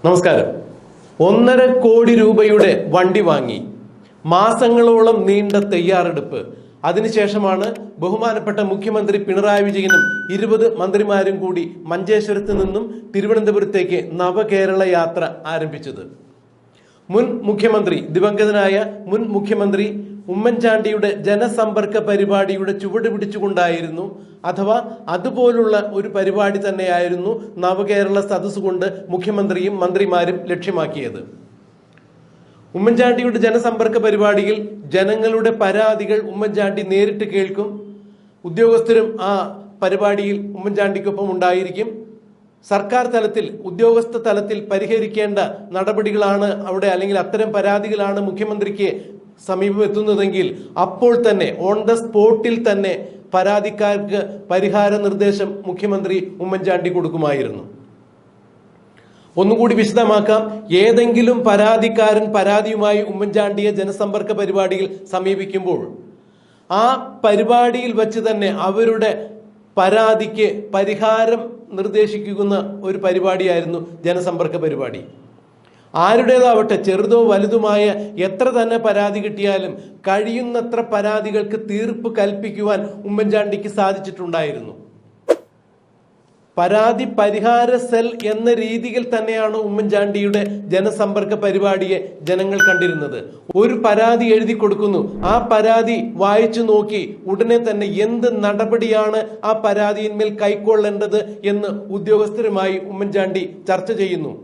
നമസ്കാരം. 1.5 കോടി രൂപയുടെ വണ്ടി വാങ്ങി മാസങ്ങളോളം നീണ്ട തയ്യാറെടുപ്പ്. അതിനുശേഷമാണ് ബഹുമാനപ്പെട്ട മുഖ്യമന്ത്രി പിണറായി വിജയനും 20 മന്ത്രിമാരും കൂടി മഞ്ചേശ്വരത്ത് നിന്നും തിരുവനന്തപുരത്തേക്ക് നവകേരള യാത്ര ആരംഭിച്ചത്. മുൻ മുഖ്യമന്ത്രി ദിവംഗതനായ മുൻ മുഖ്യമന്ത്രി ഉമ്മൻചാണ്ടിയുടെ ജനസമ്പർക്ക പരിപാടിയുടെ ചുവട് പിടിച്ചുകൊണ്ടായിരുന്നു, അഥവാ അതുപോലുള്ള ഒരു പരിപാടി തന്നെയായിരുന്നു നവകേരള സദസ് കൊണ്ട് മുഖ്യമന്ത്രിയും മന്ത്രിമാരും ലക്ഷ്യമാക്കിയത്. ഉമ്മൻചാണ്ടിയുടെ ജനസമ്പർക്ക പരിപാടിയിൽ ജനങ്ങളുടെ പരാതികൾ ഉമ്മൻചാണ്ടി നേരിട്ട് കേൾക്കും. ഉദ്യോഗസ്ഥരും ആ പരിപാടിയിൽ ഉമ്മൻചാണ്ടിക്കൊപ്പം ഉണ്ടായിരിക്കും. സർക്കാർ തലത്തിൽ, ഉദ്യോഗസ്ഥ തലത്തിൽ പരിഹരിക്കേണ്ട നടപടികളാണ് അവിടെ, അല്ലെങ്കിൽ അത്തരം പരാതികളാണ് മുഖ്യമന്ത്രിക്ക് സമീപം എത്തുന്നതെങ്കിൽ അപ്പോൾ തന്നെ ഓൺ ദ സ്പോട്ടിൽ തന്നെ പരാതിക്കാർക്ക് പരിഹാര നിർദ്ദേശം മുഖ്യമന്ത്രി ഉമ്മൻചാണ്ടി കൊടുക്കുമായിരുന്നു. ഒന്നുകൂടി വിശദമാക്കാം. ഏതെങ്കിലും പരാതിക്കാരൻ പരാതിയുമായി ഉമ്മൻചാണ്ടിയെ ജനസമ്പർക്ക പരിപാടിയിൽ സമീപിക്കുമ്പോൾ ആ പരിപാടിയിൽ വച്ച് തന്നെ അവരുടെ പരാതിക്ക് പരിഹാരം നിർദ്ദേശിക്കുന്ന ഒരു പരിപാടിയായിരുന്നു ജനസമ്പർക്ക പരിപാടി. ആരുടേതാവട്ടെ, ചെറുതോ വലുതുമായ എത്ര തന്നെ പരാതി കിട്ടിയാലും കഴിയുന്നത്ര പരാതികൾക്ക് തീർപ്പ് കൽപ്പിക്കുവാൻ ഉമ്മൻചാണ്ടിക്ക് സാധിച്ചിട്ടുണ്ടായിരുന്നു. പരാതി പരിഹാര സെൽ എന്ന രീതിയിൽ തന്നെയാണ് ഉമ്മൻചാണ്ടിയുടെ ജനസമ്പർക്ക പരിപാടിയെ ജനങ്ങൾ കണ്ടിരുന്നത്. ഒരു പരാതി എഴുതി കൊടുക്കുന്നു, ആ പരാതി വായിച്ചു നോക്കി ഉടനെ തന്നെ എന്ത് നടപടിയാണ് ആ പരാതിയിന്മേൽ കൈക്കൊള്ളേണ്ടത് എന്ന് ഉദ്യോഗസ്ഥരുമായി ഉമ്മൻചാണ്ടി ചർച്ച ചെയ്യുന്നു.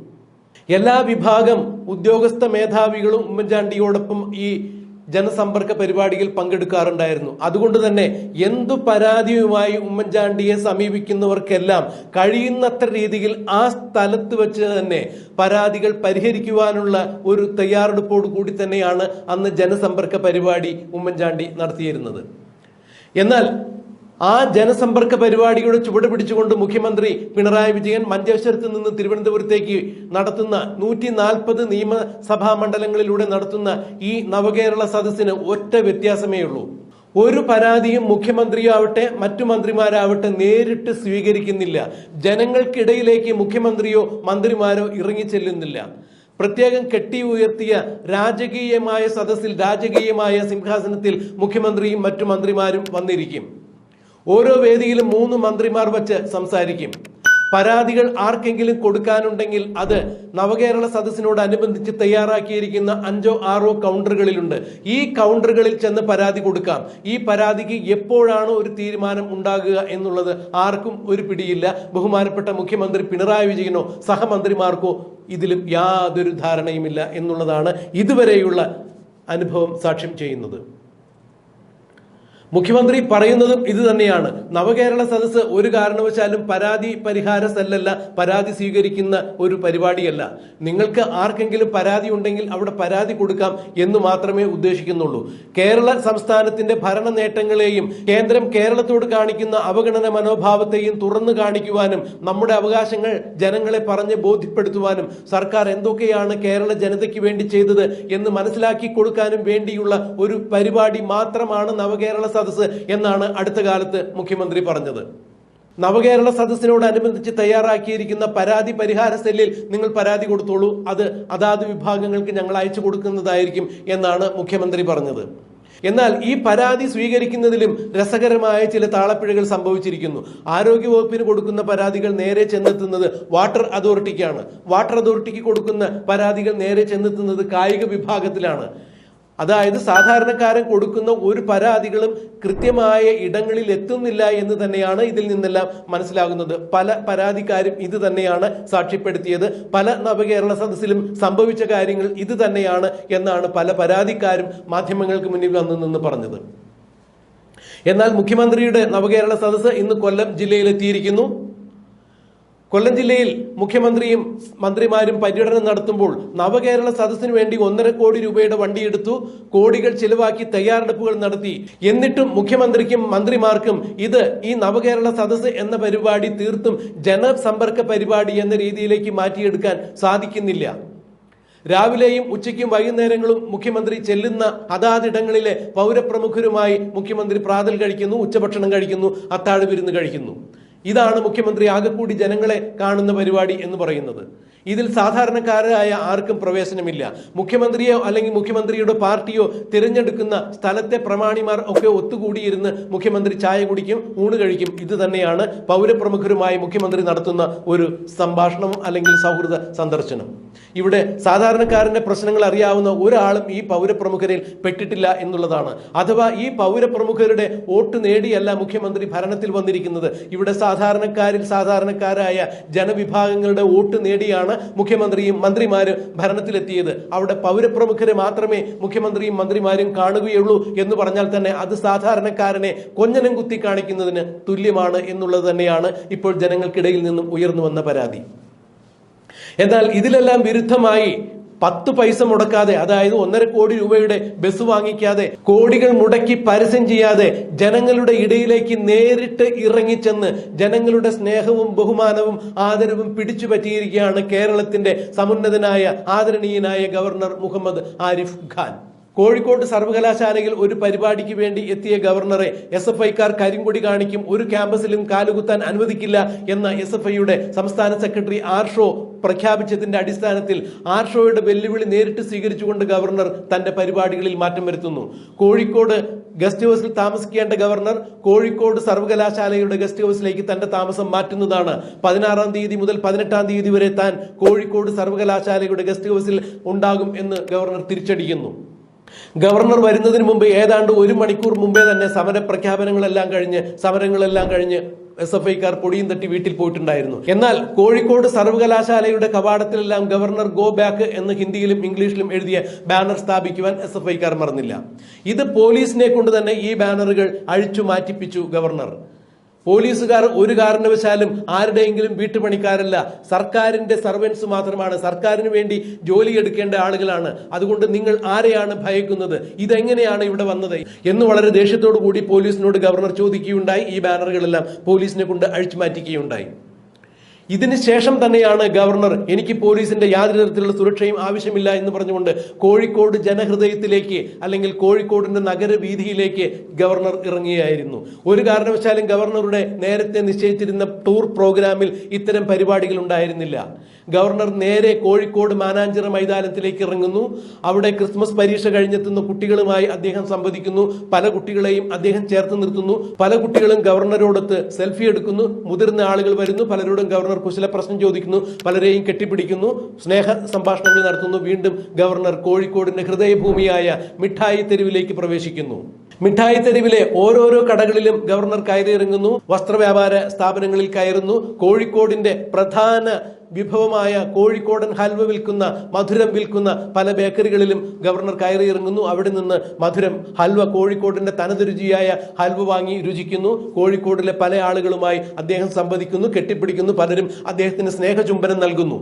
എല്ലാ വിഭാഗം ഉദ്യോഗസ്ഥ മേധാവികളും ഉമ്മൻചാണ്ടിയോടൊപ്പം ഈ ജനസമ്പർക്ക പരിപാടിയിൽ പങ്കെടുക്കാറുണ്ടായിരുന്നു. അതുകൊണ്ട് തന്നെ എന്തു പരാതിയുമായി ഉമ്മൻചാണ്ടിയെ സമീപിക്കുന്നവർക്കെല്ലാം കഴിയുന്നത്ര രീതിയിൽ ആ സ്ഥലത്ത് വെച്ച് തന്നെ പരാതികൾ പരിഹരിക്കുവാനുള്ള ഒരു തയ്യാറെടുപ്പോടു കൂടി തന്നെയാണ് അന്ന് ജനസമ്പർക്ക പരിപാടി ഉമ്മൻചാണ്ടി നടത്തിയിരുന്നത്. എന്നാൽ ആ ജനസമ്പർക്ക പരിപാടിയുടെ ചുവട് പിടിച്ചുകൊണ്ട് മുഖ്യമന്ത്രി പിണറായി വിജയൻ മഞ്ചേശ്വരത്ത് നിന്ന് തിരുവനന്തപുരത്തേക്ക് നടത്തുന്ന 140 നിയമസഭാ മണ്ഡലങ്ങളിലൂടെ നടത്തുന്ന ഈ നവകേരള സദസ്സിന് ഒറ്റ വ്യത്യാസമേ ഉള്ളൂ. ഒരു പരാതിയും മുഖ്യമന്ത്രിയോ ആവട്ടെ മറ്റു മന്ത്രിമാരാവട്ടെ നേരിട്ട് സ്വീകരിക്കുന്നില്ല. ജനങ്ങൾക്കിടയിലേക്ക് മുഖ്യമന്ത്രിയോ മന്ത്രിമാരോ ഇറങ്ങിച്ചെല്ലുന്നില്ല. പ്രത്യേകം കെട്ടി ഉയർത്തിയ രാജകീയമായ സദസ്സിൽ, രാജകീയമായ സിംഹാസനത്തിൽ മുഖ്യമന്ത്രിയും മറ്റു മന്ത്രിമാരും വന്നിരിക്കും. ഓരോ വേദിയിലും 3 മന്ത്രിമാർ വച്ച് സംസാരിക്കും. പരാതികൾ ആർക്കെങ്കിലും കൊടുക്കാനുണ്ടെങ്കിൽ അത് നവകേരള സദസ്സിനോടനുബന്ധിച്ച് തയ്യാറാക്കിയിരിക്കുന്ന 5ഓ 6ഓ കൗണ്ടറുകളിലുണ്ട്. ഈ കൗണ്ടറുകളിൽ ചെന്ന് പരാതി കൊടുക്കാം. ഈ പരാതിക്ക് എപ്പോഴാണ് ഒരു തീരുമാനം ഉണ്ടാകുക എന്നുള്ളത് ആർക്കും ഒരു പിടിയില്ല. ബഹുമാനപ്പെട്ട മുഖ്യമന്ത്രി പിണറായി വിജയനോ സഹമന്ത്രിമാർക്കോ ഇതിലും യാതൊരു ധാരണയുമില്ല എന്നുള്ളതാണ് ഇതുവരെയുള്ള അനുഭവം സാക്ഷ്യം ചെയ്യുന്നത്. മുഖ്യമന്ത്രി പറയുന്നതും ഇത് തന്നെയാണ്. നവകേരള സദസ്സ് ഒരു കാരണവശാലും പരാതി പരിഹാര സെല്ലല്ല, പരാതി സ്വീകരിക്കുന്ന ഒരു പരിപാടിയല്ല. നിങ്ങൾക്ക് ആർക്കെങ്കിലും പരാതി ഉണ്ടെങ്കിൽ അവിടെ പരാതി കൊടുക്കാം എന്ന് മാത്രമേ ഉദ്ദേശിക്കുന്നുള്ളൂ. കേരള സംസ്ഥാനത്തിന്റെ ഭരണ നേട്ടങ്ങളെയും കേന്ദ്രം കേരളത്തോട് കാണിക്കുന്ന അവഗണന മനോഭാവത്തെയും തുറന്നു കാണിക്കുവാനും നമ്മുടെ അവകാശങ്ങൾ ജനങ്ങളെ പറഞ്ഞ് ബോധ്യപ്പെടുത്തുവാനും സർക്കാർ എന്തൊക്കെയാണ് കേരള ജനതയ്ക്ക് വേണ്ടി ചെയ്തത് എന്ന് മനസ്സിലാക്കി കൊടുക്കാനും വേണ്ടിയുള്ള ഒരു പരിപാടി മാത്രമാണ് നവകേരള സദസ്സ് എന്നാണ് അടുത്ത കാലത്ത് മുഖ്യമന്ത്രി പറഞ്ഞത്. നവകേരള സദസ്സിനോടനുബന്ധിച്ച് തയ്യാറാക്കിയിരിക്കുന്ന പരാതി പരിഹാര സെല്ലിൽ നിങ്ങൾ പരാതി കൊടുത്തോളൂ, അത് അതാത് വിഭാഗങ്ങൾക്ക് ഞങ്ങൾ അയച്ചു കൊടുക്കുന്നതായിരിക്കും എന്നാണ് മുഖ്യമന്ത്രി പറഞ്ഞത്. എന്നാൽ ഈ പരാതി സ്വീകരിക്കുന്നതിലും രസകരമായ ചില താളപ്പിഴകൾ സംഭവിച്ചിരിക്കുന്നു. ആരോഗ്യവകുപ്പിന് കൊടുക്കുന്ന പരാതികൾ നേരെ ചെന്നെത്തുന്നത് വാട്ടർ അതോറിറ്റിക്കാണ്. വാട്ടർ അതോറിറ്റിക്ക് കൊടുക്കുന്ന പരാതികൾ നേരെ ചെന്നെത്തുന്നത് കായിക വിഭാഗത്തിലാണ്. അതായത് സാധാരണക്കാരൻ കൊടുക്കുന്ന ഒരു പരാതികളും കൃത്യമായ ഇടങ്ങളിൽ എത്തുന്നില്ല എന്ന് തന്നെയാണ് ഇതിൽ നിന്നെല്ലാം മനസ്സിലാകുന്നത്. പല പരാതിക്കാരും ഇത് തന്നെയാണ് സാക്ഷ്യപ്പെടുത്തിയത്. പല നവകേരള സദസ്സിലും സംഭവിച്ച കാര്യങ്ങൾ ഇത് തന്നെയാണ് എന്നാണ് പല പരാതിക്കാരും മാധ്യമങ്ങൾക്ക് മുന്നിൽ വന്നു നിന്ന് പറഞ്ഞത്. എന്നാൽ മുഖ്യമന്ത്രിയുടെ നവകേരള സദസ്സ് ഇന്ന് കൊല്ലം ജില്ലയിലെത്തിയിരിക്കുന്നു. കൊല്ലം ജില്ലയിൽ മുഖ്യമന്ത്രിയും മന്ത്രിമാരും പര്യടനം നടത്തുമ്പോൾ നവകേരള സദസ്സിന് വേണ്ടി 1.5 കോടി രൂപയുടെ വണ്ടിയെടുത്തു, കോടികൾ ചിലവാക്കി തയ്യാറെടുപ്പുകൾ നടത്തി. എന്നിട്ടും മുഖ്യമന്ത്രിക്കും മന്ത്രിമാർക്കും ഇത് ഈ നവകേരള സദസ്സ് എന്ന പരിപാടി തീർത്തും ജനസമ്പർക്ക പരിപാടി എന്ന രീതിയിലേക്ക് മാറ്റിയെടുക്കാൻ സാധിക്കുന്നില്ല. രാവിലെയും ഉച്ചയ്ക്കും വൈകുന്നേരങ്ങളും മുഖ്യമന്ത്രി ചെല്ലുന്ന അതാതിടങ്ങളിലെ പൗരപ്രമുഖരുമായി മുഖ്യമന്ത്രി പ്രാതൽ കഴിക്കുന്നു, ഉച്ചഭക്ഷണം കഴിക്കുന്നു, അത്താഴ വിരുന്ന് കഴിക്കുന്നു. ഇതാണ് മുഖ്യമന്ത്രി ആകെക്കൂടി ജനങ്ങളെ കാണുന്ന പരിപാടി എന്ന് പറയുന്നത്. ഇതിൽ സാധാരണക്കാരായ ആർക്കും പ്രവേശനമില്ല. മുഖ്യമന്ത്രിയോ അല്ലെങ്കിൽ മുഖ്യമന്ത്രിയുടെ പാർട്ടിയോ തിരഞ്ഞെടുക്കുന്ന സ്ഥലത്തെ പ്രമാണിമാർ ഒക്കെ ഒത്തുകൂടിയിരുന്ന് മുഖ്യമന്ത്രി ചായ കുടിക്കും, ഊണ് കഴിക്കും. ഇത് തന്നെയാണ് പൗരപ്രമുഖരുമായി മുഖ്യമന്ത്രി നടത്തുന്ന ഒരു സംഭാഷണം അല്ലെങ്കിൽ സൗഹൃദ സന്ദർശനം. ഇവിടെ സാധാരണക്കാരന്റെ പ്രശ്നങ്ങൾ അറിയാവുന്ന ഒരാളും ഈ പൗരപ്രമുഖരിൽ പെട്ടിട്ടില്ല എന്നുള്ളതാണ്. അഥവാ ഈ പൗരപ്രമുഖരുടെ വോട്ട് നേടിയല്ല മുഖ്യമന്ത്രി ഭരണത്തിൽ വന്നിരിക്കുന്നത്. ഇവിടെ സാധാരണക്കാരായ ജനവിഭാഗങ്ങളുടെ വോട്ട് നേടിയാണ് മുഖ്യമന്ത്രിയും മന്ത്രിമാരും ഭരണത്തിലെത്തിയത്. അവിടെ പൗരപ്രമുഖരെ മാത്രമേ മുഖ്യമന്ത്രിയും മന്ത്രിമാരും കാണുകയുള്ളൂ എന്ന് പറഞ്ഞാൽ തന്നെ അത് സാധാരണക്കാരനെ കൊഞ്ഞനം കുത്തി കാണിക്കുന്നതിന് തുല്യമാണ് എന്നുള്ളത് തന്നെയാണ് ഇപ്പോൾ ജനങ്ങൾക്കിടയിൽ നിന്നും ഉയർന്നു വന്ന പരാതി. എന്നാൽ ഇതിലെല്ലാം വിരുദ്ധമായി 10 പൈസ മുടക്കാതെ, അതായത് 1.5 കോടി രൂപയുടെ ബസ് വാങ്ങിക്കാതെ, കോടികൾ മുടക്കി പരസ്യം ചെയ്യാതെ ജനങ്ങളുടെ ഇടയിലേക്ക് നേരിട്ട് ഇറങ്ങിച്ചെന്ന് ജനങ്ങളുടെ സ്നേഹവും ബഹുമാനവും ആദരവും പിടിച്ചു പറ്റിയിരിക്കുകയാണ് കേരളത്തിന്റെ സമുന്നതനായ ആദരണീയനായ ഗവർണർ മുഹമ്മദ് ആരിഫ് ഖാൻ. കോഴിക്കോട് സർവകലാശാലയിൽ ഒരു പരിപാടിക്ക് വേണ്ടി എത്തിയ ഗവർണറെ SFIക്കാർ കരിങ്കൊടി കാണിക്കും, ഒരു ക്യാമ്പസിലും കാലുകുത്താൻ അനുവദിക്കില്ല എന്ന SFIയുടെ സംസ്ഥാന സെക്രട്ടറി ആർഷോ പ്രഖ്യാപിച്ചതിന്റെ അടിസ്ഥാനത്തിൽ ആർഷോയുടെ വെല്ലുവിളി നേരിട്ട് സ്വീകരിച്ചുകൊണ്ട് ഗവർണർ തന്റെ പരിപാടികളിൽ മാറ്റം വരുത്തുന്നു. കോഴിക്കോട് ഗസ്റ്റ് ഹൗസിൽ താമസിക്കേണ്ട ഗവർണർ കോഴിക്കോട് സർവകലാശാലയുടെ ഗസ്റ്റ് ഹൗസിലേക്ക് തന്റെ താമസം മാറ്റുന്നതാണ്. 16-ാം തീയതി മുതൽ 18-ാം തീയതി വരെ താൻ കോഴിക്കോട് സർവകലാശാലയുടെ ഗസ്റ്റ് ഹൗസിൽ ഉണ്ടാകും എന്ന് ഗവർണർ തിരിച്ചടിക്കുന്നു. ഗവർണർ വരുന്നതിന് മുമ്പ് ഏതാണ്ട് 1 മണിക്കൂർ മുമ്പേ തന്നെ സമരങ്ങളെല്ലാം കഴിഞ്ഞ് SFIക്കാർ പൊടിയും തട്ടി വീട്ടിൽ പോയിട്ടുണ്ടായിരുന്നു. എന്നാൽ കോഴിക്കോട് സർവകലാശാലയുടെ കവാടത്തിലെല്ലാം ഗവർണർ ഗോ ബാക്ക് എന്ന് ഹിന്ദിയിലും ഇംഗ്ലീഷിലും എഴുതിയ ബാനർ സ്ഥാപിക്കുവാൻ SFIക്കാർ മറന്നില്ല. ഇത് പോലീസിനെ കൊണ്ട് തന്നെ ഈ ബാനറുകൾ അഴിച്ചു മാറ്റിപ്പിച്ചു ഗവർണർ. പോലീസുകാർ ഒരു കാരണവശാലും ആരുടെയെങ്കിലും വീട്ടുപണിക്കാരല്ല, സർക്കാരിന്റെ സർവൻസ് മാത്രമാണ്, സർക്കാരിന് വേണ്ടി ജോലിയെടുക്കേണ്ട ആളുകളാണ്. അതുകൊണ്ട് നിങ്ങൾ ആരെയാണ് ഭയക്കുന്നത്, ഇതെങ്ങനെയാണ് ഇവിടെ വന്നത് എന്ന് വളരെ ദേഷ്യത്തോടു കൂടി പോലീസിനോട് ഗവർണർ ചോദിക്കുകയുണ്ടായി. ഈ ബാനറുകളെല്ലാം പോലീസിനെ കൊണ്ട് അഴിച്ചു മാറ്റിക്കുകയുണ്ടായി. ഇതിന് ശേഷം തന്നെയാണ് ഗവർണർ എനിക്ക് പോലീസിന്റെ യാതൊരു തരത്തിലുള്ള സുരക്ഷയും ആവശ്യമില്ല എന്ന് പറഞ്ഞുകൊണ്ട് കോഴിക്കോട് ജനഹൃദയത്തിലേക്ക് അല്ലെങ്കിൽ കോഴിക്കോടിന്റെ നഗരവീതിയിലേക്ക് ഗവർണർ ഇറങ്ങുകയായിരുന്നു. ഒരു കാരണവശാലും ഗവർണറുടെ നേരത്തെ നിശ്ചയിച്ചിരുന്ന ടൂർ പ്രോഗ്രാമിൽ ഇത്തരം പരിപാടികൾ ഉണ്ടായിരുന്നില്ല. ഗവർണർ നേരെ കോഴിക്കോട് മാനാഞ്ചിറ മൈതാനത്തിലേക്ക് ഇറങ്ങുന്നു. അവിടെ ക്രിസ്മസ് പരീക്ഷ കഴിഞ്ഞെത്തുന്ന കുട്ടികളുമായി അദ്ദേഹം സംവദിക്കുന്നു. പല കുട്ടികളെയും അദ്ദേഹം ചേർത്ത് നിർത്തുന്നു. പല കുട്ടികളും ഗവർണറോടൊത്ത് സെൽഫി എടുക്കുന്നു. മുതിർന്ന ആളുകൾ വരുന്നു. പലരോടും ഗവർണർ കുശല പ്രശ്നം ചോദിക്കുന്നു. പലരെയും കെട്ടിപ്പിടിക്കുന്നു. സ്നേഹ സംഭാഷണങ്ങൾ നടത്തുന്നു. വീണ്ടും ഗവർണർ കോഴിക്കോടിന്റെ ഹൃദയഭൂമിയായ മിഠായി തെരുവിലേക്ക് പ്രവേശിക്കുന്നു. മിഠായി തെരുവിലെ ഓരോരോ കടകളിലും ഗവർണർ കയറിയിറങ്ങുന്നു. വസ്ത്രവ്യാപാര സ്ഥാപനങ്ങളിൽ കയറുന്നു. കോഴിക്കോടിന്റെ പ്രധാന വിഭവമായ കോഴിക്കോടൻ ഹൽവ വിൽക്കുന്ന, മധുരം വിൽക്കുന്ന പല ബേക്കറികളിലും ഗവർണർ കയറിയിറങ്ങുന്നു. അവിടെ നിന്ന് മധുരം ഹൽവ, കോഴിക്കോടിന്റെ തനത് രുചിയായ ഹൽവ വാങ്ങി രുചിക്കുന്നു. കോഴിക്കോടിലെ പല ആളുകളുമായി അദ്ദേഹം സംവദിക്കുന്നു, കെട്ടിപ്പിടിക്കുന്നു. പലരും അദ്ദേഹത്തിന് സ്നേഹചുംബനം നൽകുന്നു.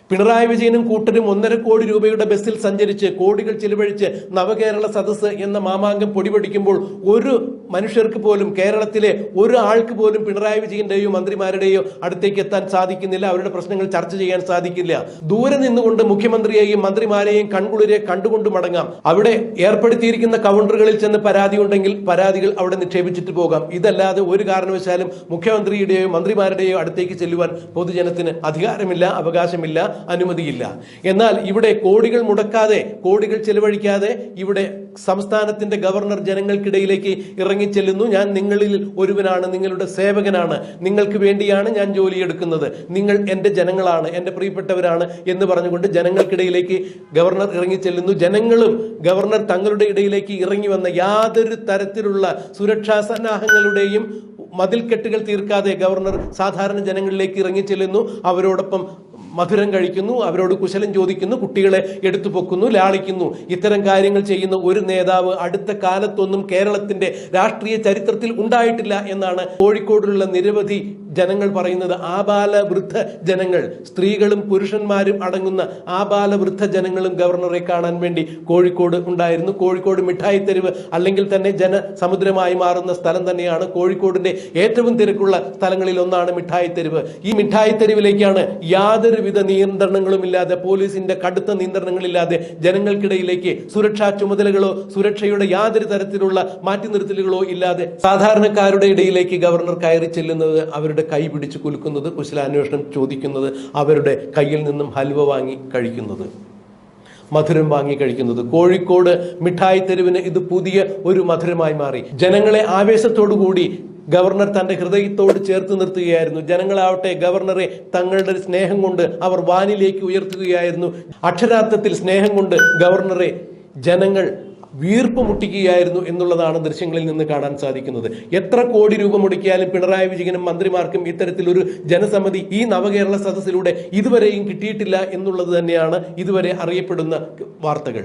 പിണറായി വിജയനും കൂട്ടരും 1.5 കോടി രൂപയുടെ ബസ്സിൽ സഞ്ചരിച്ച് കോടികൾ ചിലവഴിച്ച് നവകേരള സദസ്സ് എന്ന മാമാങ്കം പൊടിപൊടിക്കുമ്പോൾ ഒരു മനുഷ്യർക്ക് പോലും, കേരളത്തിലെ ഒരു ആൾക്ക് പോലും പിണറായി വിജയന്റെയോ മന്ത്രിമാരുടെയോ അടുത്തേക്ക് എത്താൻ സാധിക്കുന്നില്ല. അവരുടെ പ്രശ്നങ്ങൾ ചർച്ച ചെയ്യാൻ സാധിക്കില്ല. ദൂരെ നിന്നുകൊണ്ട് മുഖ്യമന്ത്രിയെയും മന്ത്രിമാരെയും കൺകുളിരെ കണ്ടുകൊണ്ട് മടങ്ങാം. അവിടെ ഏർപ്പെടുത്തിയിരിക്കുന്ന കൗണ്ടറുകളിൽ ചെന്ന് പരാതി ഉണ്ടെങ്കിൽ പരാതികൾ അവിടെ നിക്ഷേപിച്ചിട്ട് പോകാം. ഇതല്ലാതെ ഒരു കാരണവശാലും മുഖ്യമന്ത്രിയുടെയോ മന്ത്രിമാരുടെയോ അടുത്തേക്ക് ചെല്ലുവാൻ പൊതുജനത്തിന് അധികാരമില്ല, അവകാശമില്ല, അനുമതിയില്ല. എന്നാൽ ഇവിടെ കോടികൾ മുടക്കാതെ, കോടികൾ ചെലവഴിക്കാതെ ഇവിടെ സംസ്ഥാനത്തിന്റെ ഗവർണർ ജനങ്ങൾക്കിടയിലേക്ക് ഇറങ്ങിച്ചെല്ലുന്നു. ഞാൻ നിങ്ങളിൽ ഒരുവനാണ്, നിങ്ങളുടെ സേവകനാണ്, നിങ്ങൾക്ക് വേണ്ടിയാണ് ഞാൻ ജോലിയെടുക്കുന്നത്, നിങ്ങൾ എന്റെ ജനങ്ങളാണ്, എന്റെ പ്രിയപ്പെട്ടവരാണ് എന്ന് പറഞ്ഞുകൊണ്ട് ജനങ്ങൾക്കിടയിലേക്ക് ഗവർണർ ഇറങ്ങിച്ചെല്ലുന്നു. ജനങ്ങളും ഗവർണർ തങ്ങളുടെ ഇടയിലേക്ക് ഇറങ്ങി വന്ന യാതൊരു തരത്തിലുള്ള സുരക്ഷാ സന്നാഹങ്ങളുടെയും മതിൽക്കെട്ടുകൾ തീർക്കാതെ ഗവർണർ സാധാരണ ജനങ്ങളിലേക്ക് ഇറങ്ങിച്ചെല്ലുന്നു. അവരോടൊപ്പം മധുരം കഴിക്കുന്നു, അവരോട് കുശലം ചോദിക്കുന്നു, കുട്ടികളെ എടുത്തു പൊക്കുന്നു, ലാളിക്കുന്നു. ഇത്തരം കാര്യങ്ങൾ ചെയ്യുന്ന ഒരു നേതാവ് അടുത്ത കാലത്തൊന്നും കേരളത്തിന്റെ രാഷ്ട്രീയ ചരിത്രത്തിൽ ഉണ്ടായിട്ടില്ല എന്നാണ് കോഴിക്കോടിലുള്ള നിരവധി ജനങ്ങൾ പറയുന്നത്. ആബാല വൃദ്ധ ജനങ്ങൾ, സ്ത്രീകളും പുരുഷന്മാരും അടങ്ങുന്ന ആബാല വൃദ്ധ ജനങ്ങളും ഗവർണറെ കാണാൻ വേണ്ടി കോഴിക്കോട് ഉണ്ടായിരുന്നു. കോഴിക്കോട് മിഠായി തെരുവ് അല്ലെങ്കിൽ തന്നെ ജനസമുദ്രമായി മാറുന്ന സ്ഥലം തന്നെയാണ്. കോഴിക്കോടിന്റെ ഏറ്റവും തിരക്കുള്ള സ്ഥലങ്ങളിൽ ഒന്നാണ് മിഠായി തെരുവ്. ഈ മിഠായി തെരുവിലേക്കാണ് യാതൊരുവിധ നിയന്ത്രണങ്ങളുമില്ലാതെ, പോലീസിന്റെ കടുത്ത നിയന്ത്രണങ്ങളില്ലാതെ ജനങ്ങൾക്കിടയിലേക്ക് സുരക്ഷാ ചുമതലകളോ സുരക്ഷയുടെ യാതൊരു തരത്തിലുള്ള മാറ്റി നിർത്തലുകളോ ഇല്ലാതെ സാധാരണക്കാരുടെ ഇടയിലേക്ക് ഗവർണർ കയറി ചെല്ലുന്നത് അവരുടെ കൈ പിടിച്ച് കുലുക്കുന്നത്, കുശലാന്വേഷണം ചോദിക്കുന്നത്, അവരുടെ കയ്യിൽ നിന്നും ഹൽവ വാങ്ങി കഴിക്കുന്നത്, മധുരം വാങ്ങി കഴിക്കുന്നത്. കോഴിക്കോട് മിഠായി തെരുവിന് ഇത് പുതിയ ഒരു മധുരമായി മാറി. ജനങ്ങളെ ആവേശത്തോടുകൂടി ഗവർണർ തന്റെ ഹൃദയത്തോട് ചേർത്ത് നിർത്തുകയായിരുന്നു. ജനങ്ങളാവട്ടെ ഗവർണറെ തങ്ങളുടെ സ്നേഹം കൊണ്ട് അവർ വാനിലേക്ക് ഉയർത്തുകയായിരുന്നു. അക്ഷരാർത്ഥത്തിൽ സ്നേഹം കൊണ്ട് ഗവർണറെ ജനങ്ങൾ വീർപ്പ് മുട്ടിക്കുകയായിരുന്നു എന്നുള്ളതാണ് ദൃശ്യങ്ങളിൽ നിന്ന് കാണാൻ സാധിക്കുന്നത്. എത്ര കോടി രൂപ മുടക്കിയാലും പിണറായി വിജയനും മന്ത്രിമാർക്കും ഇത്തരത്തിലൊരു ജനസമിതി ഈ നവകേരള സദസ്സിലൂടെ ഇതുവരെയും കിട്ടിയിട്ടില്ല എന്നുള്ളത് തന്നെയാണ് ഇതുവരെ അറിയപ്പെടുന്ന വാർത്തകൾ.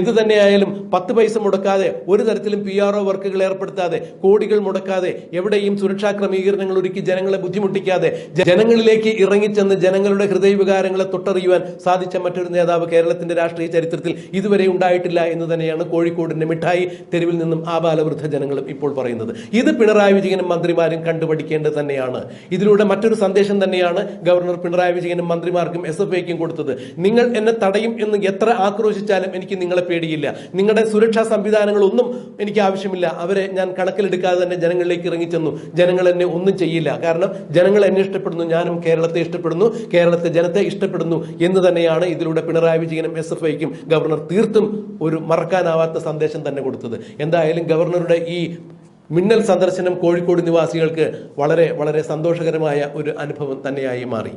എന്തു തന്നെയായാലും 10 പൈസ മുടക്കാതെ, ഒരു തരത്തിലും PRO വർക്കുകൾ ഏർപ്പെടുത്താതെ, കോടികൾ മുടക്കാതെ, എവിടെയും സുരക്ഷാ ക്രമീകരണങ്ങൾ ഒരുക്കി ജനങ്ങളെ ബുദ്ധിമുട്ടിക്കാതെ ജനങ്ങളിലേക്ക് ഇറങ്ങിച്ചെന്ന് ജനങ്ങളുടെ ഹൃദയവികാരങ്ങളെ തൊട്ടറിയുവാൻ സാധിച്ച മറ്റൊരു നേതാവ് കേരളത്തിന്റെ രാഷ്ട്രീയ ചരിത്രത്തിൽ ഇതുവരെ ഉണ്ടായിട്ടില്ല എന്ന് തന്നെയാണ് കോഴിക്കോടിന്റെ മിഠായി തെരുവിൽ നിന്നും ആബാലവൃദ്ധ ജനങ്ങളും ഇപ്പോൾ പറയുന്നത്. ഇത് പിണറായി വിജയനും മന്ത്രിമാരും കണ്ടുപഠിക്കേണ്ടത് തന്നെയാണ്. ഇതിലൂടെ മറ്റൊരു സന്ദേശം തന്നെയാണ് ഗവർണർ പിണറായി വിജയനും മന്ത്രിമാർക്കും SFIക്കും കൊടുത്തത്. നിങ്ങൾ എന്നെ തടയും എന്ന് എത്ര ആക്രോശിച്ചാലും എനിക്ക് നിങ്ങളെ പേടിയില്ല. നിങ്ങളുടെ സുരക്ഷാ സംവിധാനങ്ങളൊന്നും എനിക്ക് ആവശ്യമില്ല. അവരെ ഞാൻ കണക്കിലെടുക്കാതെ തന്നെ ജനങ്ങളിലേക്ക് ഇറങ്ങിച്ചെന്നു. ജനങ്ങൾ എന്നെ ഒന്നും ചെയ്യില്ല. കാരണം ജനങ്ങൾ എന്നെ ഇഷ്ടപ്പെടുന്നു, ഞാനും കേരളത്തെ ഇഷ്ടപ്പെടുന്നു, കേരളത്തെ ജനത്തെ ഇഷ്ടപ്പെടുന്നു എന്ന് തന്നെയാണ് ഇതിലൂടെ പിണറായി വിജയനും SFIക്കും ഗവർണർ തീർത്തും ഒരു മറക്കാനാവാത്ത സന്ദേശം തന്നെ കൊടുത്തത്. എന്തായാലും ഗവർണറുടെ ഈ മിന്നൽ സന്ദർശനം കോഴിക്കോട് നിവാസികൾക്ക് വളരെ വളരെ സന്തോഷകരമായ ഒരു അനുഭവം തന്നെയായി മാറി.